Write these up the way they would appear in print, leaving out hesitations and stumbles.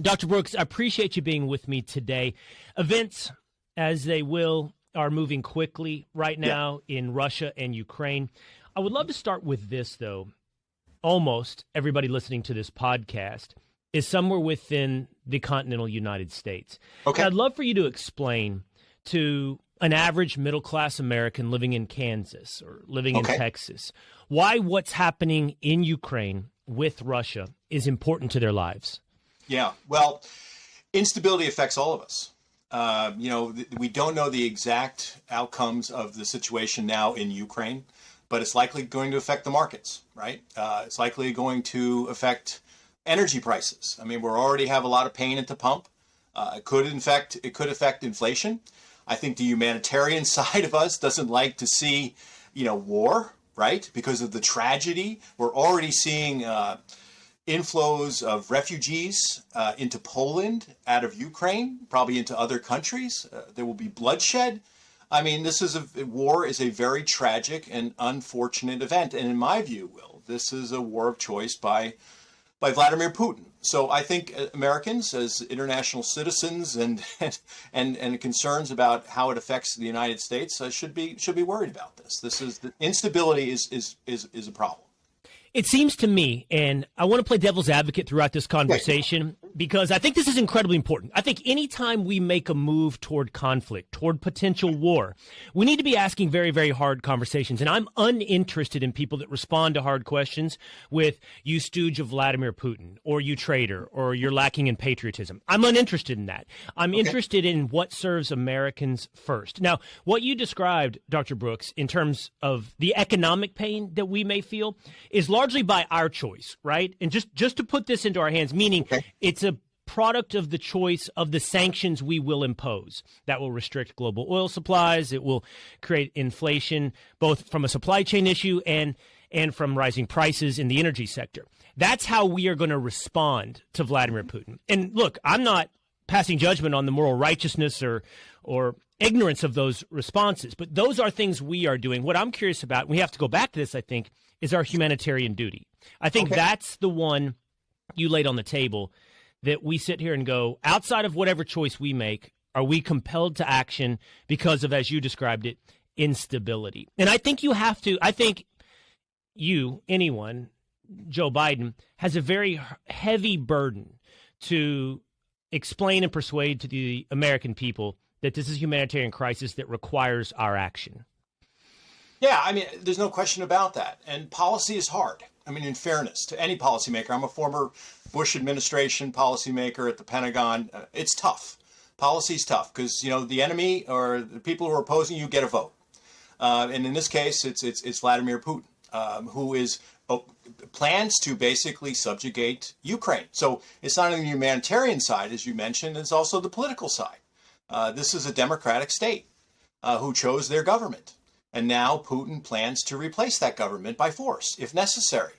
Dr. Brookes, I appreciate you being with me today. Events, as they will, are moving quickly right now in Russia and Ukraine. I would love to start with this, though. Almost everybody listening to this podcast is somewhere within the continental United States. Okay. And I'd love for you to explain to an average middle-class American living in Kansas or living in Texas why what's happening in Ukraine with Russia is important to their lives. Yeah, well, instability affects all of us. We don't know the exact outcomes of the situation now in Ukraine, but it's likely going to affect the markets, right? It's likely going to affect energy prices. I mean, we already have a lot of pain at the pump. It could affect inflation. I think the humanitarian side of us doesn't like to see, war, right? Because of the tragedy. We're already seeing inflows of refugees into Poland, out of Ukraine, probably into other countries. There will be bloodshed. I mean, war is a very tragic and unfortunate event. And in my view, Will, this is a war of choice by Vladimir Putin. So I think Americans, as international citizens and concerns about how it affects the United States, should be worried about this. The instability is a problem. It seems to me, and I want to play devil's advocate throughout this conversation, because I think this is incredibly important. I think anytime we make a move toward conflict, toward potential war, we need to be asking very, very hard conversations. And I'm uninterested in people that respond to hard questions with, you stooge of Vladimir Putin, or you traitor, or you're lacking in patriotism. I'm uninterested in that. I'm interested in what serves Americans first. Now, what you described, Dr. Brookes, in terms of the economic pain that we may feel is largely by our choice, right? And just to put this into our hands, meaning it's a product of the choice of the sanctions we will impose that will restrict global oil supplies. It will create inflation, both from a supply chain issue and from rising prices in the energy sector. That's how we are going to respond to Vladimir Putin. And look, I'm not passing judgment on the moral righteousness or ignorance of those responses, but those are things we are doing. What I'm curious about, and we have to go back to this, I think, is our humanitarian duty. I think that's the one you laid on the table, that we sit here and go, outside of whatever choice we make, are we compelled to action because of, as you described it, instability? And I think anyone, Joe Biden, has a very heavy burden to explain and persuade to the American people that this is a humanitarian crisis that requires our action. Yeah, I mean, there's no question about that. And policy is hard. I mean, in fairness to any policymaker, I'm a former Bush administration policymaker at the Pentagon. It's tough. Policy is tough because, the enemy or the people who are opposing you get a vote. And in this case, it's Vladimir Putin, who plans to basically subjugate Ukraine. So it's not only the humanitarian side, as you mentioned, it's also the political side. This is a democratic state who chose their government. And now Putin plans to replace that government by force, if necessary.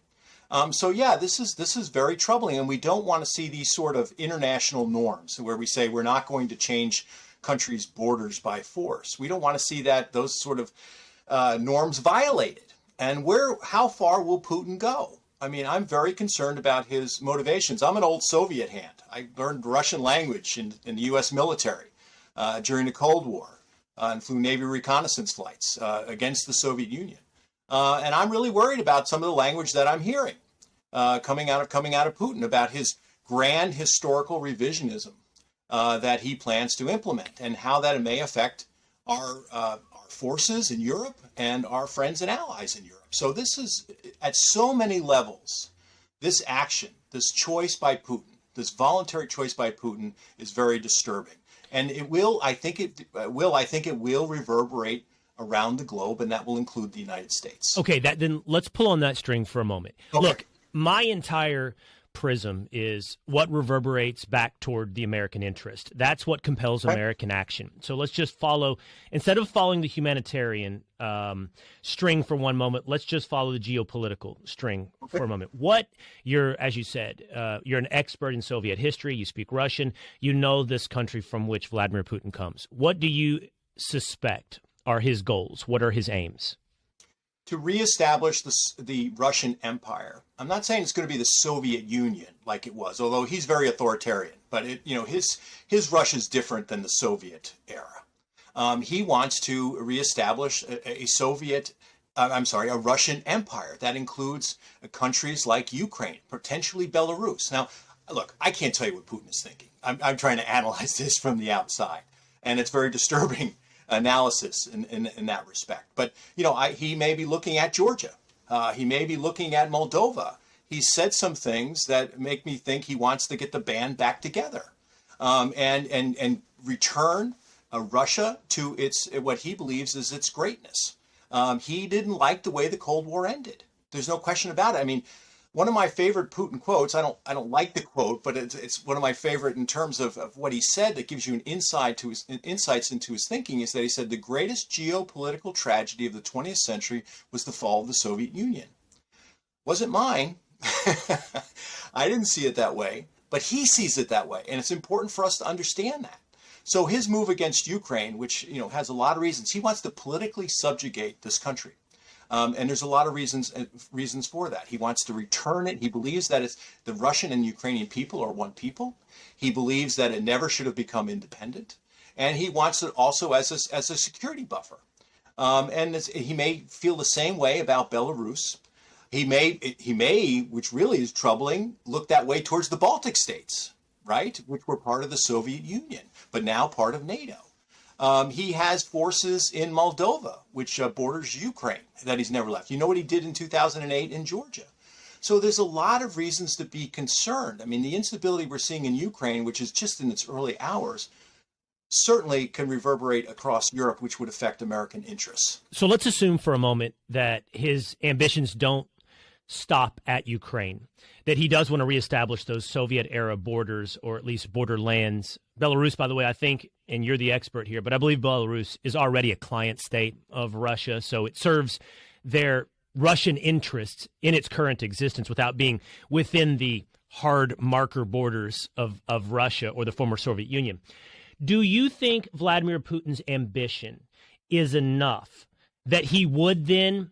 This is very troubling, and we don't want to see these sort of international norms where we say we're not going to change countries' borders by force. We don't want to see those sort of norms violated. And how far will Putin go? I mean, I'm very concerned about his motivations. I'm an old Soviet hand. I learned Russian language in the U.S. military during the Cold War. And flew Navy reconnaissance flights against the Soviet Union. And I'm really worried about some of the language that I'm hearing coming out of Putin about his grand historical revisionism that he plans to implement and how that may affect our forces in Europe and our friends and allies in Europe. So this is, at so many levels, this action, this choice by Putin, this voluntary choice by Putin is very disturbing. And I think it will reverberate around the globe, and that will include the United States. Okay, then let's pull on that string for a moment. Okay. Look, my entire prism is what reverberates back toward the American interest. That's what compels American action. So let's just instead of following the humanitarian string for one moment, let's just follow the geopolitical string for a moment. As you said, you're an expert in Soviet history. You speak Russian. You know this country from which Vladimir Putin comes. What do you suspect are his goals? What are his aims? to reestablish the Russian Empire. I'm not saying it's going to be the Soviet Union like it was, although he's very authoritarian. But his Russia's different than the Soviet era. He wants to reestablish a Russian Empire that includes countries like Ukraine, potentially Belarus. Now, look, I can't tell you what Putin is thinking. I'm trying to analyze this from the outside, and it's very disturbing analysis in that respect. But he may be looking at Georgia. He may be looking at Moldova. He said some things that make me think he wants to get the band back together, and return Russia to what he believes is its greatness. He didn't like the way the Cold War ended. There's no question about it. I mean, one of my favorite Putin quotes, I don't like the quote, but it's one of my favorite in terms of what he said that gives you an insights into his thinking, is that he said the greatest geopolitical tragedy of the 20th century was the fall of the Soviet Union. Wasn't mine. I didn't see it that way, but he sees it that way. And it's important for us to understand that. So his move against Ukraine, which has a lot of reasons, he wants to politically subjugate this country. And there's a lot of reasons for that. He wants to return it. He believes that the Russian and Ukrainian people are one people. He believes that it never should have become independent. And he wants it also as a security buffer. And he may feel the same way about Belarus. He may, which really is troubling, look that way towards the Baltic states, right, which were part of the Soviet Union, but now part of NATO. He has forces in Moldova, which borders Ukraine, that he's never left. You know what he did in 2008 in Georgia. So there's a lot of reasons to be concerned. I mean, the instability we're seeing in Ukraine, which is just in its early hours, certainly can reverberate across Europe, which would affect American interests. So let's assume for a moment that his ambitions don't stop at Ukraine, that he does want to reestablish those Soviet-era borders, or at least borderlands. Belarus, by the way, I think, and you're the expert here, but I believe Belarus is already a client state of Russia, so it serves their Russian interests in its current existence without being within the hard marker borders of Russia or the former Soviet Union. Do you think Vladimir Putin's ambition is enough that he would then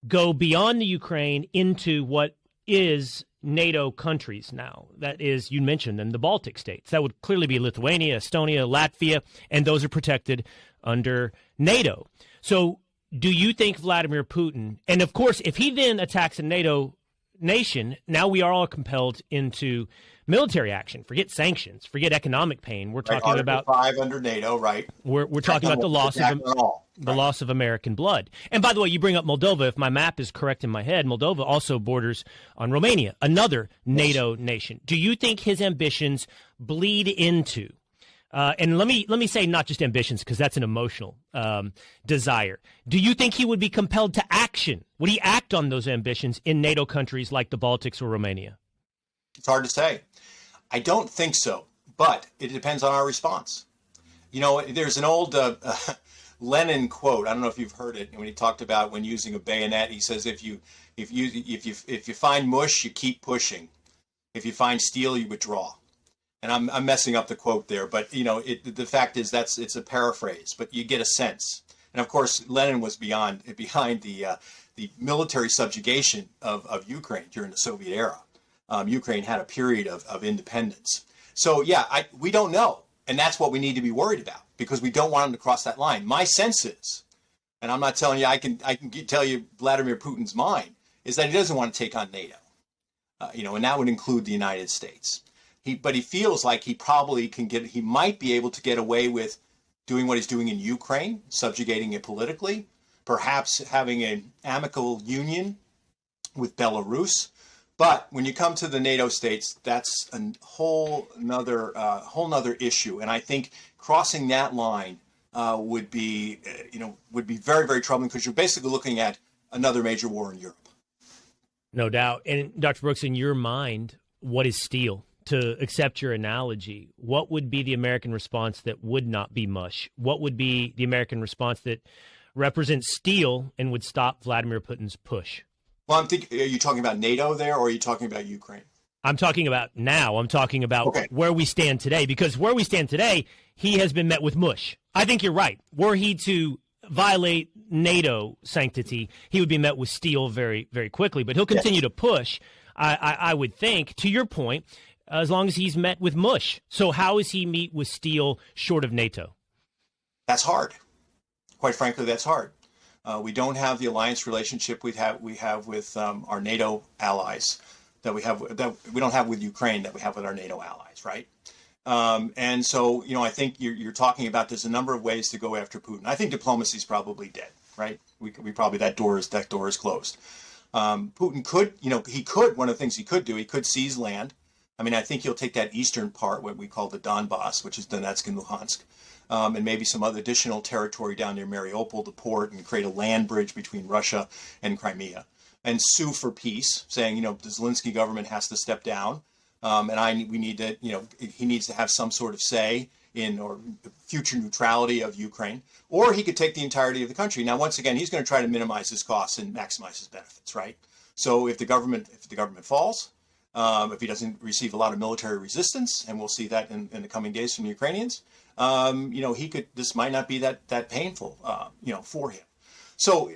go beyond the Ukraine into what is NATO countries now? That is, you mentioned them, the Baltic states. That would clearly be Lithuania, Estonia, Latvia, and those are protected under NATO. So do you think Vladimir Putin, and of course, if he then attacks a NATO nation, now we are all compelled into military action. Forget sanctions, forget economic pain. We're talking about 5 under NATO, right? We're talking about the loss of American blood. And by the way, you bring up Moldova. If my map is correct in my head, Moldova also borders on Romania, another NATO nation. Do you think his ambitions bleed into? And let me say not just ambitions, because that's an emotional desire. Do you think he would be compelled to action? Would he act on those ambitions in NATO countries like the Baltics or Romania? It's hard to say. I don't think so, but it depends on our response. There's an old Lenin quote. I don't know if you've heard it. When he talked about when using a bayonet, he says, "If you find mush, you keep pushing. If you find steel, you withdraw." And I'm messing up the quote there, but the fact is it's a paraphrase, but you get a sense. And of course, Lenin was behind the military subjugation of Ukraine during the Soviet era. Ukraine had a period of independence. So yeah, we don't know, and that's what we need to be worried about, because we don't want him to cross that line. My sense is, and I'm not telling you I can tell you Vladimir Putin's mind, is that he doesn't want to take on NATO, and that would include the United States. But he feels like he might be able to get away with doing what he's doing in Ukraine, subjugating it politically, perhaps having an amicable union with Belarus. But when you come to the NATO states, that's a whole nother issue. And I think crossing that line would be very, very troubling, because you're basically looking at another major war in Europe. No doubt. And Dr. Brookes, in your mind, what is steel? To accept your analogy, what would be the American response that would not be mush? What would be the American response that represents steel and would stop Vladimir Putin's push? Well, I'm thinking, are you talking about NATO there, or are you talking about Ukraine? I'm talking about now. I'm talking about where we stand today, because where we stand today, he has been met with mush. I think you're right. Were he to violate NATO sanctity, he would be met with steel very, very quickly. But he'll continue to push, I would think, to your point, as long as he's met with mush. So how is he meet with steel short of NATO? That's hard. Quite frankly, that's hard. We don't have the alliance relationship we have with our NATO allies that we don't have with Ukraine that we have with our NATO allies, right? And so, I think you're talking about there's a number of ways to go after Putin. I think diplomacy is probably dead, right? We probably that door is closed. Putin could, one of the things he could do, he could seize land. I mean, I think he'll take that eastern part, what we call the Donbass, which is Donetsk and Luhansk, and maybe some other additional territory down near Mariupol, the port, and create a land bridge between Russia and Crimea, and sue for peace, saying, the Zelensky government has to step down, we need to, he needs to have some sort of say in or future neutrality of Ukraine, or he could take the entirety of the country. Now, once again, he's going to try to minimize his costs and maximize his benefits, right? So if the government falls, if he doesn't receive a lot of military resistance, and we'll see that in the coming days from the Ukrainians, this might not be that painful, for him. So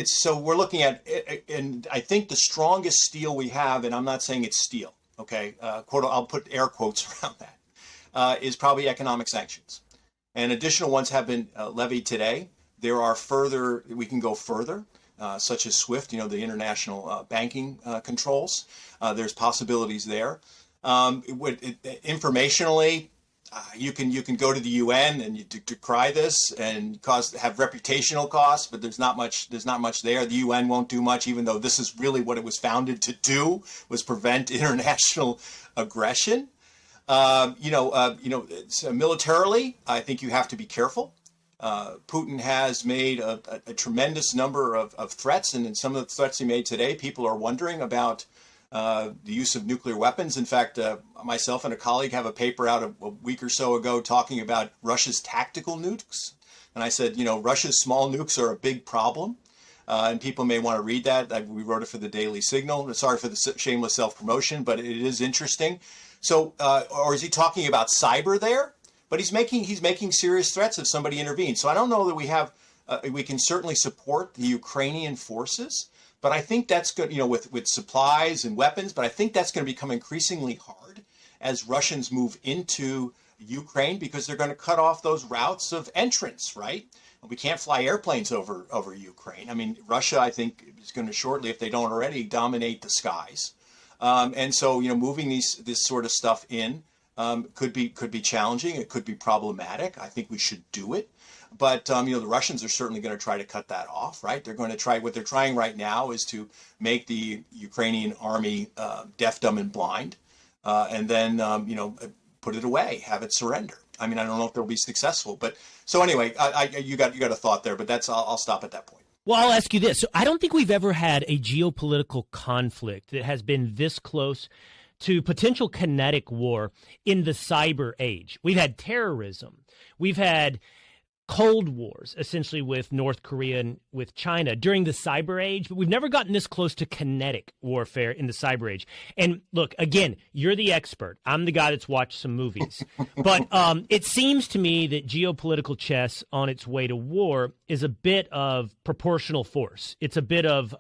so we're looking at, and I think the strongest steel we have, and I'm not saying it's steel, okay, quote, I'll put air quotes around that, is probably economic sanctions. And additional ones have been levied today. There are we can go further, such as SWIFT, the international banking controls. There's possibilities there. Informationally, you can go to the UN and you decry this and have reputational costs, but there's not much there. The UN won't do much, even though this is really what it was founded to do, was prevent international aggression. Militarily, I think you have to be careful. Putin has made a tremendous number of threats, and in some of the threats he made today, people are wondering about the use of nuclear weapons. In fact, myself and a colleague have a paper out a week or so ago talking about Russia's tactical nukes. And I said, Russia's small nukes are a big problem. And people may want to read that. We wrote it for the Daily Signal. Sorry for the shameless self-promotion, but it is interesting. So, or is he talking about cyber there? But he's making serious threats if somebody intervenes. So I don't know that we can certainly support the Ukrainian forces. But I think that's good, with supplies and weapons. But I think that's going to become increasingly hard as Russians move into Ukraine, because they're going to cut off those routes of entrance, right? We can't fly airplanes over Ukraine. I mean, Russia, I think, is going to shortly, if they don't already, dominate the skies. And so, moving this sort of stuff in could be challenging. It could be problematic. I think we should do it. But, the Russians are certainly going to try to cut that off, right? They're going to try, what they're trying right now is to make the Ukrainian army deaf, dumb, and blind, and then, put it away, have it surrender. I mean, I don't know if they'll be successful. But so anyway, you got a thought there, but I'll stop at that point. Well, I'll ask you this. So I don't think we've ever had a geopolitical conflict that has been this close to potential kinetic war in the cyber age. We've had terrorism. We've had Cold Wars, essentially, with North Korea and with China during the cyber age, but we've never gotten this close to kinetic warfare in the cyber age. And look, again, you're the expert. I'm the guy that's watched some movies. But it seems to me that geopolitical chess on its way to war is a bit of proportional force. It's a bit of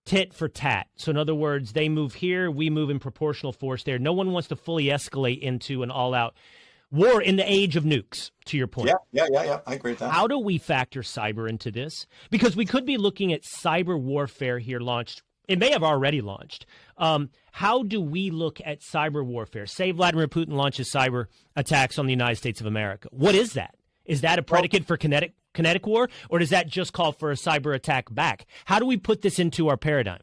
tit for tat. So in other words, they move here, we move in proportional force there. No one wants to fully escalate into an all-out war in the age of nukes, to your point. Yeah. I agree with that. How do we factor cyber into this? Because we could be looking at cyber warfare here launched. It may have already launched. How do we look at cyber warfare? Say Vladimir Putin launches cyber attacks on the United States of America. What is that? Is that a predicate for kinetic war, or does that just call for a cyber attack back? How do we put this into our paradigm?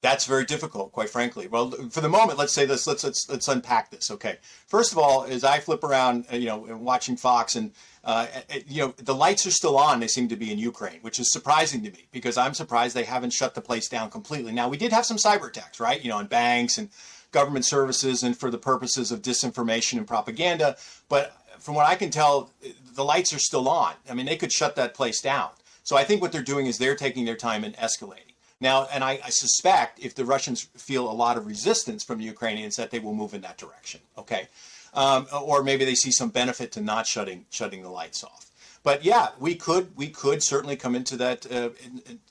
That's very difficult, quite frankly. Well, for the moment, let's say this. Let's unpack this. Okay. First of all, as I flip around, watching Fox, and the lights are still on. They seem to be in Ukraine, which is surprising to me, because I'm surprised they haven't shut the place down completely. Now, we did have some cyber attacks, right? On banks and government services, and for the purposes of disinformation and propaganda. But from what I can tell, the lights are still on. I mean, they could shut that place down. So I think what they're doing is they're taking their time and escalating. Now, and I suspect if the Russians feel a lot of resistance from the Ukrainians, that they will move in that direction, okay? Or maybe they see some benefit to not shutting the lights off. But yeah, we could certainly come into that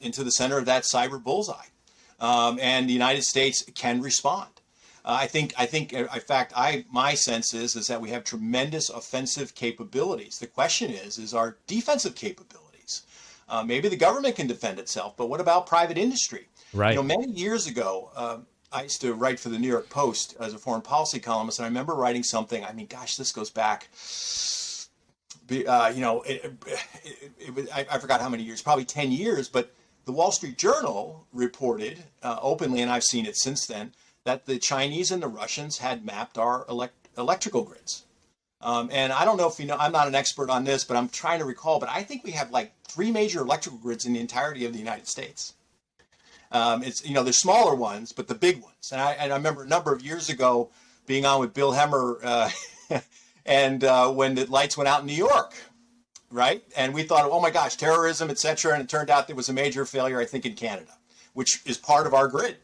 into the center of that cyber bullseye, and the United States can respond. I think. In fact, my sense is that we have tremendous offensive capabilities. The question is our defensive capabilities. Maybe the government can defend itself, but what about private industry? Right. Many years ago, I used to write for the New York Post as a foreign policy columnist, and I remember writing something. I mean, gosh, this goes back. I forgot how many years, probably 10 years, but the Wall Street Journal reported openly, and I've seen it since then, that the Chinese and the Russians had mapped our electrical grids. And I don't know if you know, I'm not an expert on this, but I'm trying to recall, but I think we have like 3 major electrical grids in the entirety of the United States. It's, there's smaller ones, but the big ones. And I remember a number of years ago being on with Bill Hemmer and when the lights went out in New York, right? And we thought, oh my gosh, terrorism, et cetera. And it turned out there was a major failure, I think, in Canada, which is part of our grid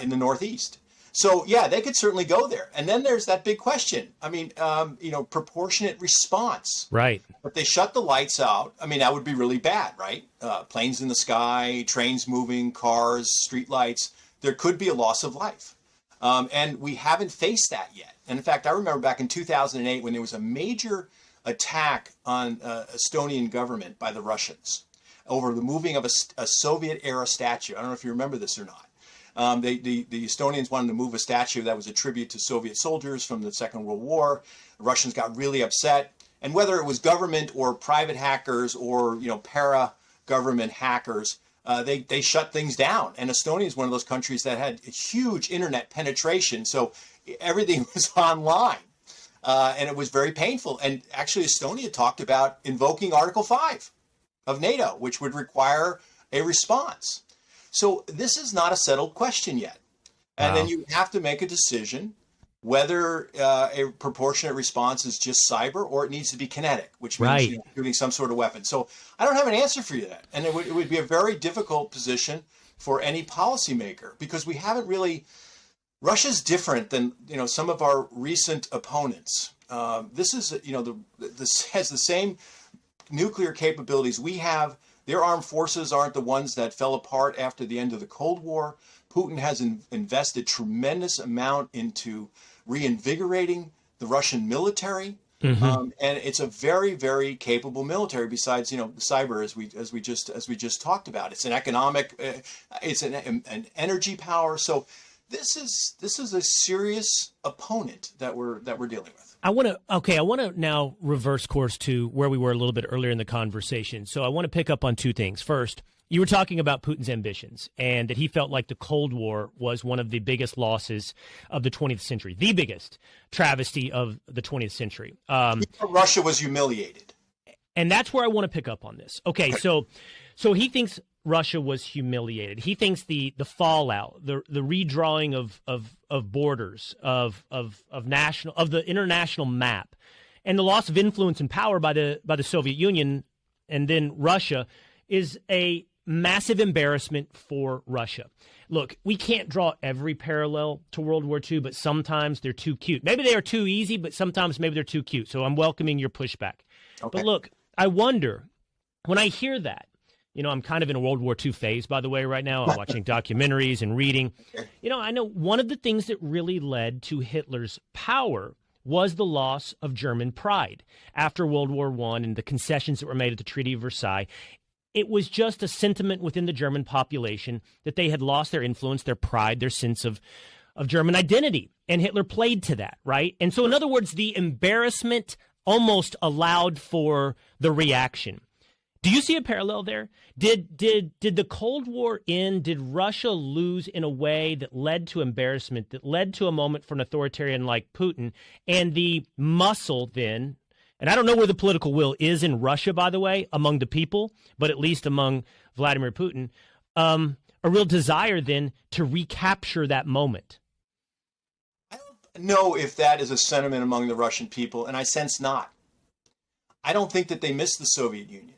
in the Northeast. So yeah, they could certainly go there. And then there's that big question. I mean, proportionate response. Right. If they shut the lights out, I mean, that would be really bad, right? Planes in the sky, trains moving, cars, street lights. There could be a loss of life. And we haven't faced that yet. And in fact, I remember back in 2008 when there was a major attack on Estonian government by the Russians over the moving of a Soviet-era statue. I don't know if you remember this or not. The Estonians wanted to move a statue that was a tribute to Soviet soldiers from the Second World War. The Russians got really upset. And whether it was government or private hackers or, para-government hackers, they shut things down. And Estonia is one of those countries that had a huge internet penetration. So everything was online. And it was very painful. And actually, Estonia talked about invoking Article 5 of NATO, which would require a response. So this is not a settled question yet. And then you have to make a decision whether a proportionate response is just cyber or it needs to be kinetic, which means shooting some sort of weapon. So I don't have an answer for you that. And it would be a very difficult position for any policymaker because we haven't really. Russia's different than some of our recent opponents. This is this has the same nuclear capabilities we have. Their armed forces aren't the ones that fell apart after the end of the Cold War. Putin has invested tremendous amount into reinvigorating the Russian military, and it's a very, very capable military. Besides, the cyber, as we just talked about, it's an economic, it's an energy power. So this is a serious opponent that we're dealing with. I want to now reverse course to where we were a little bit earlier in the conversation. So I want to pick up on 2 things. First, you were talking about Putin's ambitions and that he felt like the Cold War was one of the biggest losses of the 20th century, the biggest travesty of the 20th century. Russia was humiliated. And that's where I want to pick up on this. Okay, so he thinks Russia was humiliated. He thinks the fallout, the redrawing of borders of the international map, and the loss of influence and power by the Soviet Union and then Russia is a massive embarrassment for Russia. Look, we can't draw every parallel to World War II, but sometimes they're too cute. Maybe they are too easy, but sometimes maybe they're too cute. So I'm welcoming your pushback. Okay. But look, I wonder when I hear that. I'm kind of in a World War II phase, by the way, right now. I'm watching documentaries and reading. I know one of the things that really led to Hitler's power was the loss of German pride after World War I and the concessions that were made at the Treaty of Versailles. It was just a sentiment within the German population that they had lost their influence, their pride, their sense of German identity. And Hitler played to that, right? And so, in other words, the embarrassment almost allowed for the reaction. Do you see a parallel there? Did the Cold War end? Did Russia lose in a way that led to embarrassment, that led to a moment for an authoritarian like Putin, and the muscle then, and I don't know where the political will is in Russia, by the way, among the people, but at least among Vladimir Putin, a real desire then to recapture that moment? I don't know if that is a sentiment among the Russian people, and I sense not. I don't think that they miss the Soviet Union.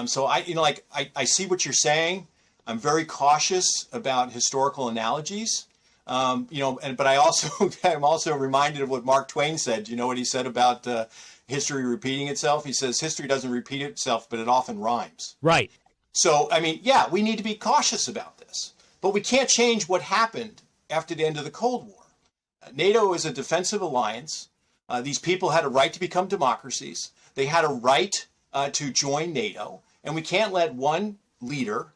So I see what you're saying. I'm very cautious about historical analogies. But I'm also reminded of what Mark Twain said. You know what he said about history repeating itself. He says history doesn't repeat itself, but it often rhymes. Right. So, I mean, yeah, we need to be cautious about this, but we can't change what happened after the end of the Cold War. NATO is a defensive alliance. These people had a right to become democracies. They had a right to join NATO, and we can't let one leader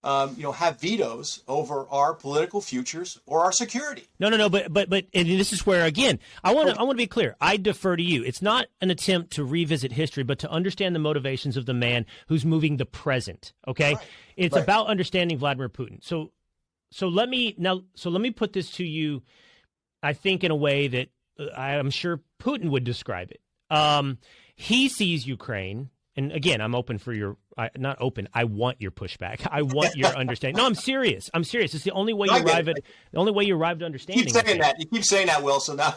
have vetoes over our political futures or our security. No. But and this is where, again, I want to be clear. I defer to you. It's not an attempt to revisit history, but to understand the motivations of the man who's moving the present. Okay, Right. It's Right. about understanding Vladimir Putin. So let me put this to you. I think in a way that I'm sure Putin would describe it. He sees Ukraine. And again, I'm open for your not open. I want your pushback. I want your understanding. No, I'm serious. It's the only way you arrive at understanding. You keep saying that, Will. So now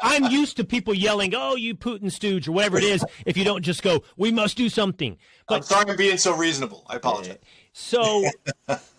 I'm used to people yelling, "Oh, you Putin stooge," or whatever it is. If you don't just go, "We must do something." But I'm sorry for being so reasonable. I apologize. So,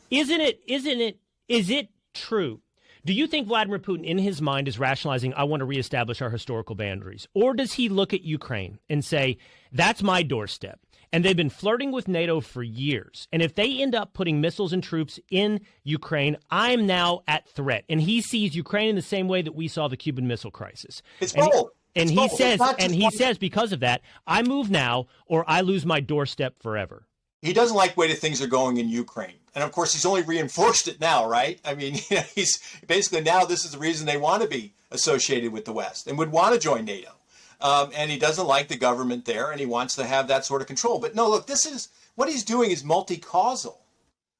is it true? Do you think Vladimir Putin, in his mind, is rationalizing, I want to reestablish our historical boundaries? Or does he look at Ukraine and say, that's my doorstep? And they've been flirting with NATO for years. And if they end up putting missiles and troops in Ukraine, I'm now at threat. And he sees Ukraine in the same way that we saw the Cuban Missile Crisis. It's bold. He says, because of that, I move now or I lose my doorstep forever. He doesn't like the way that things are going in Ukraine. And of course, he's only reinforced it now, right? I mean, he's basically now this is the reason they want to be associated with the West and would want to join NATO. And he doesn't like the government there and he wants to have that sort of control. But no, look, what he's doing is multi-causal.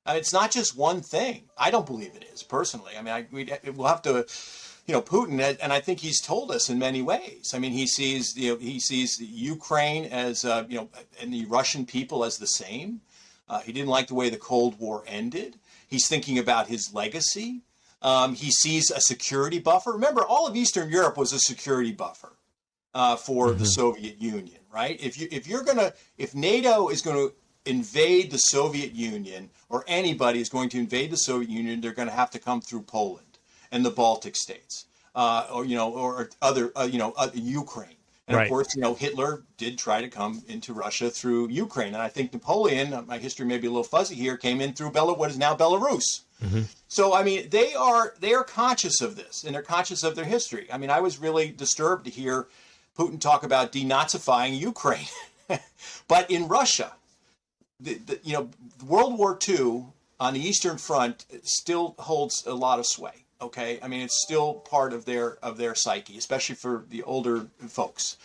It's not just one thing. I don't believe it is, personally. I mean, we'll have to, Putin, and I think he's told us in many ways. I mean, he sees Ukraine as, and the Russian people as the same. He didn't like the way the Cold War ended. He's thinking about his legacy. He sees a security buffer. Remember, all of Eastern Europe was a security buffer for the Soviet Union, right? If NATO is going to invade the Soviet Union, or anybody is going to invade the Soviet Union, they're going to have to come through Poland and the Baltic states, or other, Ukraine. And right. Of course, Hitler did try to come into Russia through Ukraine. And I think Napoleon, my history may be a little fuzzy here, came in through what is now Belarus. Mm-hmm. So, I mean, they are conscious of this, and they're conscious of their history. I mean, I was really disturbed to hear Putin talk about denazifying Ukraine. But in Russia, World War II on the Eastern Front still holds a lot of sway. Okay, I mean, it's still part of their psyche, especially for the older folks,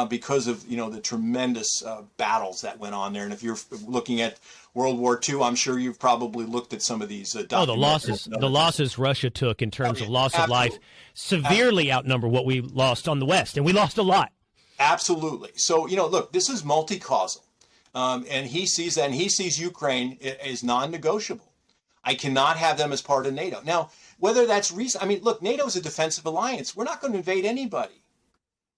because of the tremendous battles that went on there. And if you're looking at World War II, I'm sure you've probably looked at some of these. The losses Russia took in terms of loss of life severely outnumber what we lost on the West, and we lost a lot. Absolutely. So look, this is multi-causal, and he sees that, and he sees Ukraine as non-negotiable. I cannot have them as part of NATO now. Whether that's reason, I mean, look, NATO is a defensive alliance. We're not going to invade anybody.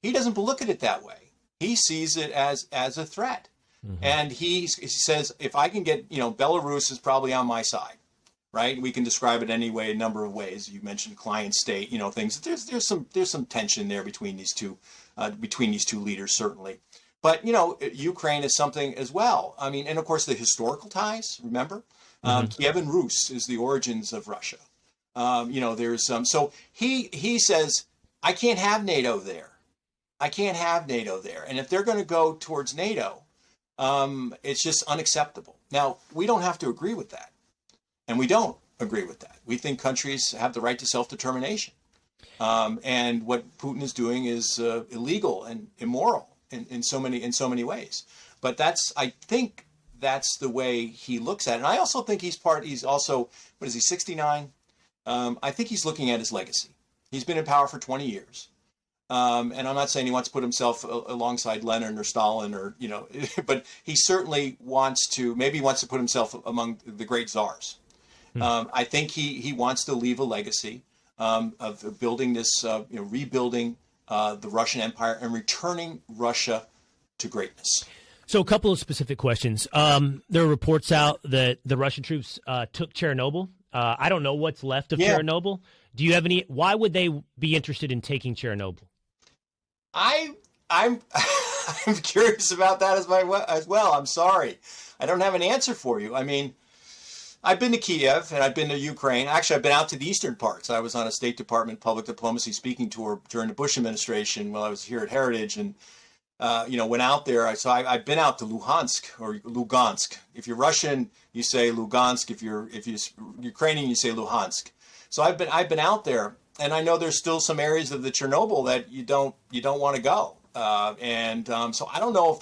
He doesn't look at it that way. He sees it as a threat. Mm-hmm. And he says, if I can get, Belarus is probably on my side, right? We can describe it any way, a number of ways. You mentioned client state, things. There's some tension there between these two leaders, certainly. But, Ukraine is something as well. I mean, and of course, the historical ties, remember? Kiev and Rus is the origins of Russia. There's some. So he says, I can't have NATO there. And if they're going to go towards NATO, it's just unacceptable. Now, we don't have to agree with that. And we don't agree with that. We think countries have the right to self-determination. And what Putin is doing is illegal and immoral in so many ways. But I think that's the way he looks at it. And I also think he's also, what is he, 69? I think he's looking at his legacy. He's been in power for 20 years. And I'm not saying he wants to put himself alongside Lenin or Stalin or, but he certainly wants to put himself among the great czars. I think he wants to leave a legacy of building this, rebuilding the Russian Empire and returning Russia to greatness. So a couple of specific questions. There are reports out that the Russian troops took Chernobyl. I don't know what's left of Chernobyl. Do you have any? Why would they be interested in taking Chernobyl? I I'm I'm curious about that as well. I'm sorry. I don't have an answer for you. I mean, I've been to Kiev and I've been to Ukraine. Actually, I've been out to the eastern parts. I was on a State Department public diplomacy speaking tour during the Bush administration while I was here at Heritage, and went out there. I've been out to Luhansk or Lugansk. If you're Russian, you say Lugansk. If you're Ukrainian, you say Luhansk. So I've been out there, and I know there's still some areas of the Chernobyl that you don't want to go. So I don't know if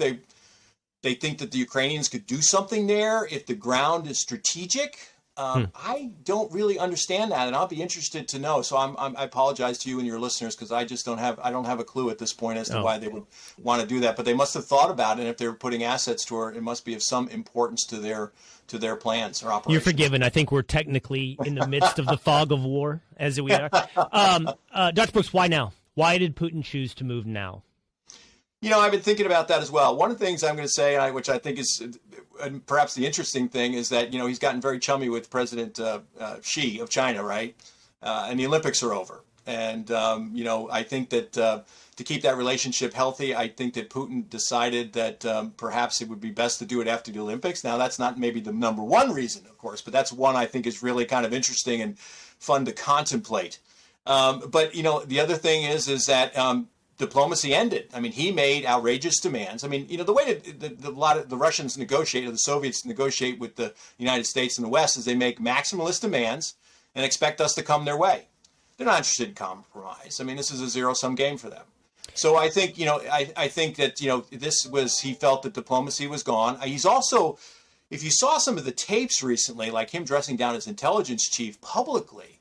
they think that the Ukrainians could do something there if the ground is strategic. I don't really understand that, and I'll be interested to know. So I apologize to you and your listeners because I don't have a clue at this point as to why they would want to do that. But they must have thought about it, and if they're putting assets to it, it must be of some importance to their plans or operations. You're forgiven. I think we're technically in the midst of the fog of war, as we are. Dr. Brookes, why now? Why did Putin choose to move now? I've been thinking about that as well. One of the things I'm going to say, which I think is perhaps the interesting thing, is that, he's gotten very chummy with President Xi of China, right? And the Olympics are over. And, I think that to keep that relationship healthy, I think that Putin decided that perhaps it would be best to do it after the Olympics. Now, that's not maybe the number one reason, of course, but that's one I think is really kind of interesting and fun to contemplate. But the other thing is that diplomacy ended. I mean, he made outrageous demands. I mean, the way that a lot of the Russians negotiate, or the Soviets negotiate with the United States and the West, is they make maximalist demands and expect us to come their way. They're not interested in compromise. I mean, this is a zero-sum game for them. So I think, I think that, he felt that diplomacy was gone. He's also, if you saw some of the tapes recently, like him dressing down as intelligence chief publicly,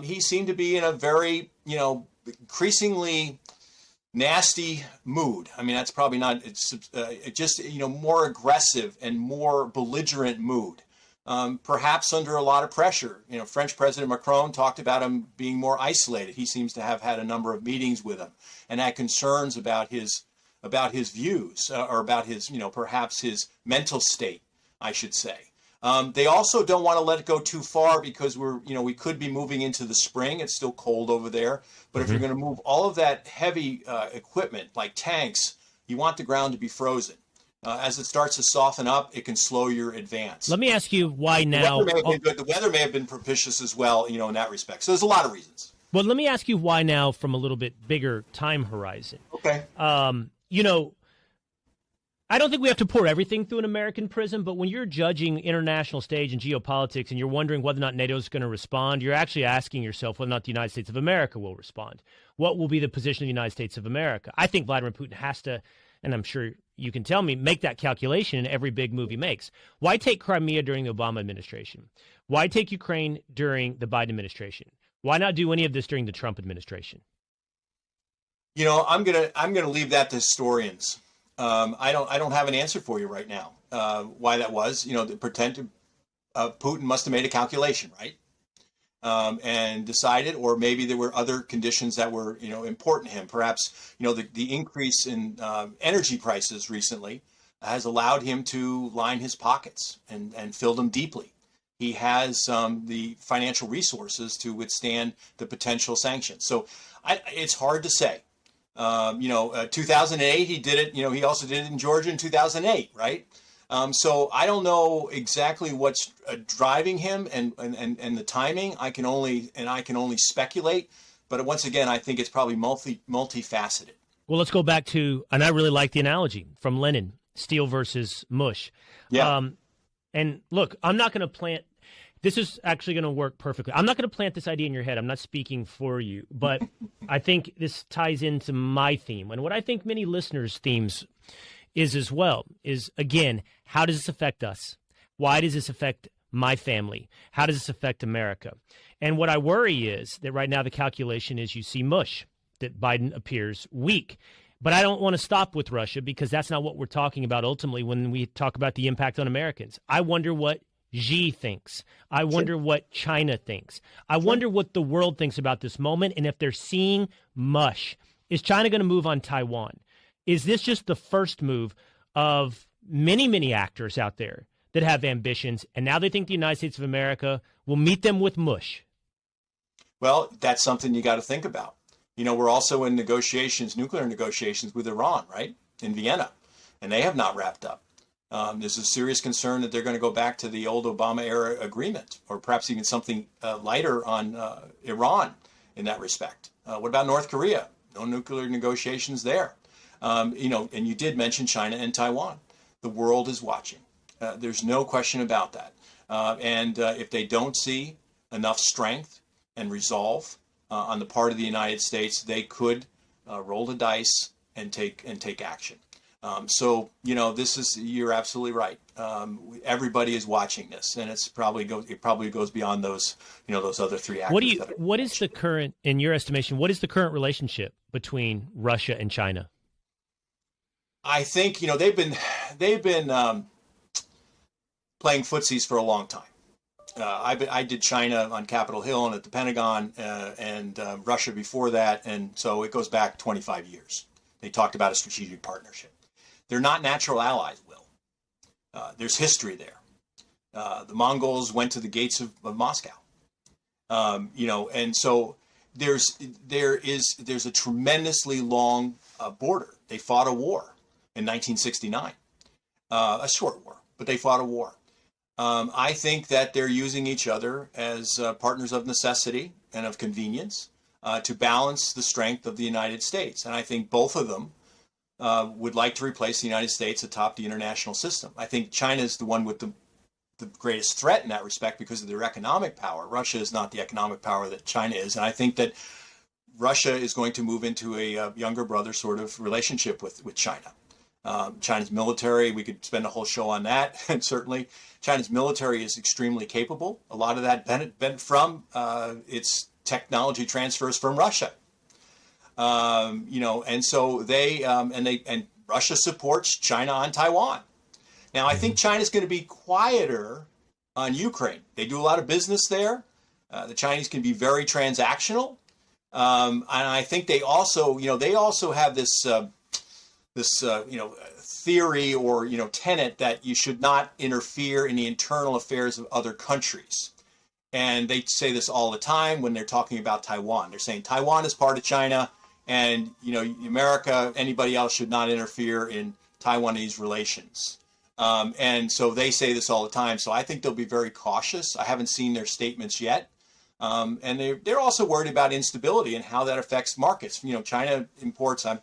he seemed to be in a very, increasingly nasty mood. I mean, that's probably not, it's just, more aggressive and more belligerent mood. Perhaps under a lot of pressure. French President Macron talked about him being more isolated. He seems to have had a number of meetings with him and had concerns about his views or about his, perhaps his mental state, I should say. They also don't want to let it go too far because we could be moving into the spring. It's still cold over there. But if you're going to move all of that heavy equipment like tanks, you want the ground to be frozen. As it starts to soften up, it can slow your advance. Let me ask you why now. The weather may have been propitious as well, in that respect. So there's a lot of reasons. Well, let me ask you why now from a little bit bigger time horizon. Okay. I don't think we have to pour everything through an American prism, but when you're judging international stage and geopolitics and you're wondering whether or not NATO is going to respond, you're actually asking yourself whether or not the United States of America will respond. What will be the position of the United States of America? I think Vladimir Putin has to, and I'm sure you can tell me, make that calculation in every big move he makes. Why take Crimea during the Obama administration? Why take Ukraine during the Biden administration? Why not do any of this during the Trump administration? I'm gonna leave that to historians. I don't have an answer for you right now. Why that was, Putin must have made a calculation, right? And decided, or maybe there were other conditions that were, important to him. Perhaps, the increase in energy prices recently has allowed him to line his pockets and fill them deeply. He has the financial resources to withstand the potential sanctions. So it's hard to say. 2008, he did it. He also did it in Georgia in 2008, right? So I don't know exactly what's driving him and the timing. I can only speculate. But once again, I think it's probably multifaceted. Well, let's go back to, and I really like the analogy from Lenin, steel versus mush. Yeah. And look, I'm not going to plant. This is actually going to work perfectly. I'm not going to plant this idea in your head. I'm not speaking for you, but I think this ties into my theme. And what I think many listeners' themes is as well is, again, how does this affect us? Why does this affect my family? How does this affect America? And what I worry is that right now the calculation is you see mush, that Biden appears weak. But I don't want to stop with Russia because that's not what we're talking about ultimately when we talk about the impact on Americans. I wonder what Xi thinks. I wonder what China thinks. I wonder what the world thinks about this moment and if they're seeing mush. Is China going to move on Taiwan? Is this just the first move of many, many actors out there that have ambitions, and now they think the United States of America will meet them with mush? Well, that's something you got to think about. We're also in nuclear negotiations with Iran, right, in Vienna, and they have not wrapped up. There's a serious concern that they're going to go back to the old Obama era agreement, or perhaps even something lighter on Iran in that respect. What about North Korea? No nuclear negotiations there. And you did mention China and Taiwan. The world is watching. There's no question about that. And if they don't see enough strength and resolve on the part of the United States, they could roll the dice and take action. You're absolutely right. Everybody is watching this, and it probably goes beyond those other three actors. What is the current, in your estimation, what is the current relationship between Russia and China? I think they've been playing footsies for a long time. I did China on Capitol Hill and at the Pentagon, and Russia before that, and so it goes back 25 years. They talked about a strategic partnership. They're not natural allies, Will. There's history there. The Mongols went to the gates of Moscow. And so there's a tremendously long border. They fought a war in 1969, a short war, but they fought a war. I think that they're using each other as partners of necessity and of convenience to balance the strength of the United States. And I think both of them would like to replace the United States atop the international system. I think China is the one with the greatest threat in that respect because of their economic power. Russia is not the economic power that China is. And I think that Russia is going to move into a younger brother sort of relationship with China. China's military, we could spend a whole show on that. And certainly China's military is extremely capable. A lot of that bent from its technology transfers from Russia. And so and Russia supports China on Taiwan. Now, I think China's going to be quieter on Ukraine. They do a lot of business there. The Chinese can be very transactional. And I think they also have this theory or, tenet that you should not interfere in the internal affairs of other countries. And they say this all the time when they're talking about Taiwan. They're saying Taiwan is part of China, and, America, anybody else should not interfere in Taiwanese relations. And so they say this all the time. So I think they'll be very cautious. I haven't seen their statements yet. And they're also worried about instability and how that affects markets. China imports, I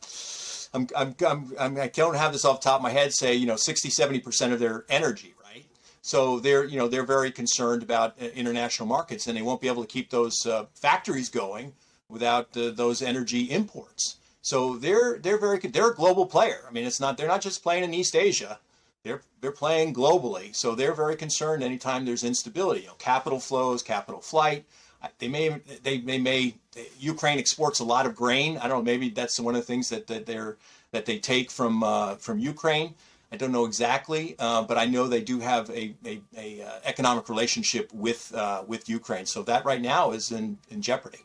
don't have this off the top of my head, say, 60-70% of their energy, right? So they're very concerned about international markets, and they won't be able to keep those factories going without those energy imports. So they're a global player. I mean, they're not just playing in East Asia. They're playing globally. So they're very concerned anytime there's instability. Capital flows, capital flight. Ukraine exports a lot of grain. I don't know. Maybe that's one of the things that they take from Ukraine. I don't know exactly, but I know they do have a economic relationship with Ukraine. So that right now is in jeopardy.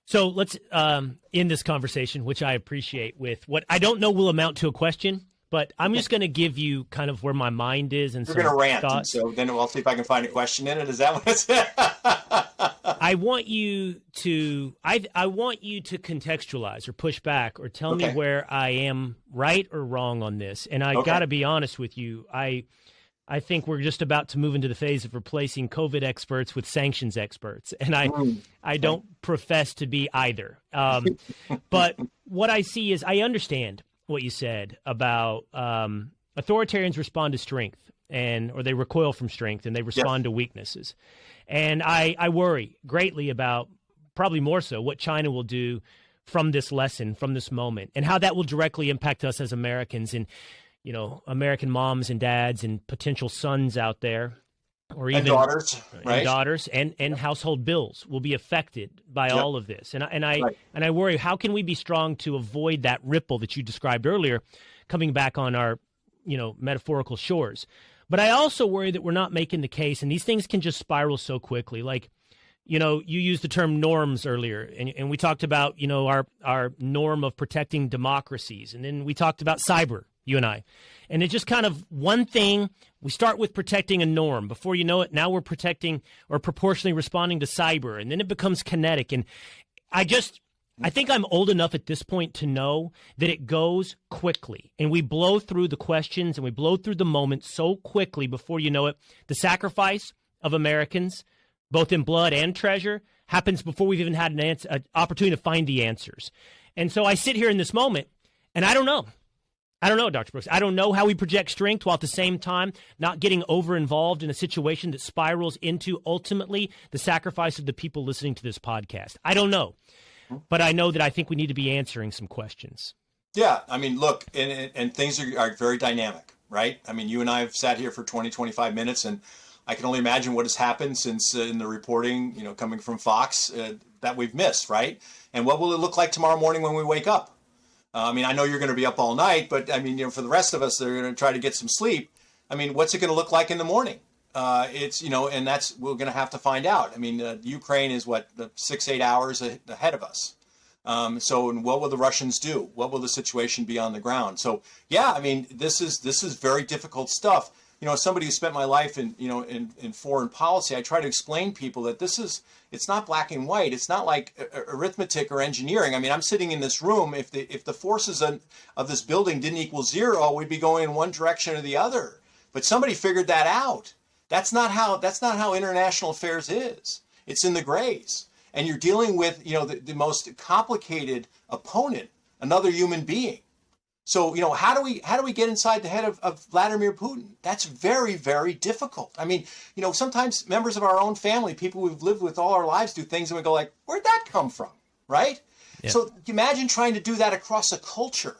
So let's end this conversation, which I appreciate, with what I don't know will amount to a question, but I'm just going to give you kind of where my mind is and some You're going to rant, thoughts. So then I'll see if I can find a question in it. Is that what it's? I want you to contextualize or push back or tell me where I am right or wrong on this. And I got to be honest with you. I think we're just about to move into the phase of replacing COVID experts with sanctions experts. And I don't profess to be either. But what I see is I understand what you said about authoritarians respond to strength or they recoil from strength and they respond to weaknesses. And I worry greatly about, probably more so, what China will do from this lesson, from this moment, and how that will directly impact us as Americans and, American moms and dads and potential sons out there, or even daughters, right? And daughters and household bills will be affected by all of this. And I worry, how can we be strong to avoid that ripple that you described earlier coming back on our, metaphorical shores? But I also worry that we're not making the case, and these things can just spiral so quickly. Like, you used the term norms earlier, and we talked about, our norm of protecting democracies. And then we talked about cyber, you and I. And it's just kind of one thing. We start with protecting a norm. Before you know it, now we're protecting or proportionally responding to cyber. And then it becomes kinetic. And I think I'm old enough at this point to know that it goes quickly, and we blow through the questions and we blow through the moments so quickly before you know it. The sacrifice of Americans, both in blood and treasure, happens before we've even had an opportunity to find the answers. And so I sit here in this moment, and I don't know. I don't know, Dr. Brookes. I don't know how we project strength while at the same time not getting over-involved in a situation that spirals into, ultimately, the sacrifice of the people listening to this podcast. I don't know. But I know that I think we need to be answering some questions. Yeah, I mean, look, and things are very dynamic, right? I mean, you and I have sat here for 20, 25 minutes, and I can only imagine what has happened since in the reporting, coming from Fox that we've missed, right? And what will it look like tomorrow morning when we wake up? I mean, I know you're going to be up all night, but I mean, for the rest of us, they're going to try to get some sleep. I mean, what's it going to look like in the morning? And we're going to have to find out. I mean, Ukraine is 6-8 hours ahead of us. And what will the Russians do? What will the situation be on the ground? So, yeah, I mean, this is very difficult stuff. As somebody who spent my life in foreign policy, I try to explain to people that it's not black and white. It's not like arithmetic or engineering. I mean, I'm sitting in this room. If the forces of this building didn't equal zero, we'd be going in one direction or the other. But somebody figured that out. That's not how international affairs is. It's in the grays, and you're dealing with the most complicated opponent, another human being. So how do we get inside the head of Vladimir Putin? That's very, very difficult. I mean, sometimes members of our own family, people we've lived with all our lives, do things and we go like, where'd that come from, right? Yeah. So imagine trying to do that across a culture,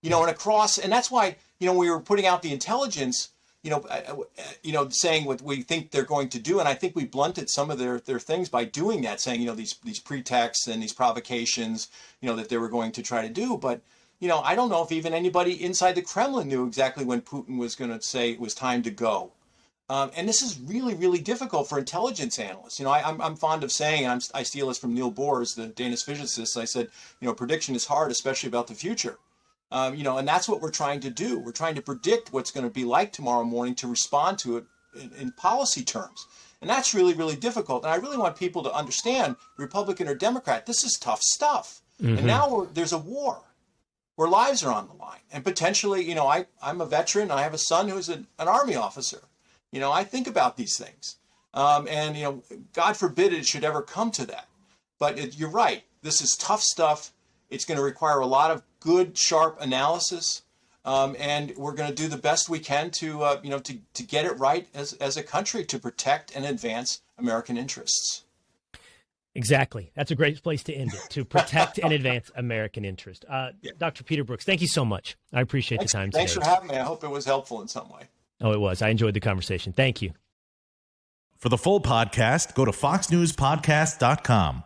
and that's why we were putting out the intelligence. Saying what we think they're going to do. And I think we blunted some of their things by doing that, saying, these pretexts and these provocations, that they were going to try to do. But, I don't know if even anybody inside the Kremlin knew exactly when Putin was going to say it was time to go. And this is really, really difficult for intelligence analysts. I'm fond of saying, and I steal this from Niels Bohr, the Danish physicist, I said, prediction is hard, especially about the future. And that's what we're trying to do. We're trying to predict what's going to be like tomorrow morning to respond to it in policy terms. And that's really, really difficult. And I really want people to understand, Republican or Democrat, this is tough stuff. Mm-hmm. And now there's a war where lives are on the line. And potentially, I'm a veteran. I have a son who's an Army officer. I think about these things. And God forbid it should ever come to that. But you're right. This is tough stuff. It's going to require a lot of good, sharp analysis, and we're going to do the best we can to get it right as a country to protect and advance American interests. Exactly. That's a great place to end it, to protect and advance American interest. Dr. Peter Brookes, thank you so much. I appreciate the time today. Thanks for having me. I hope it was helpful in some way. Oh, it was. I enjoyed the conversation. Thank you. For the full podcast, go to foxnewspodcast.com.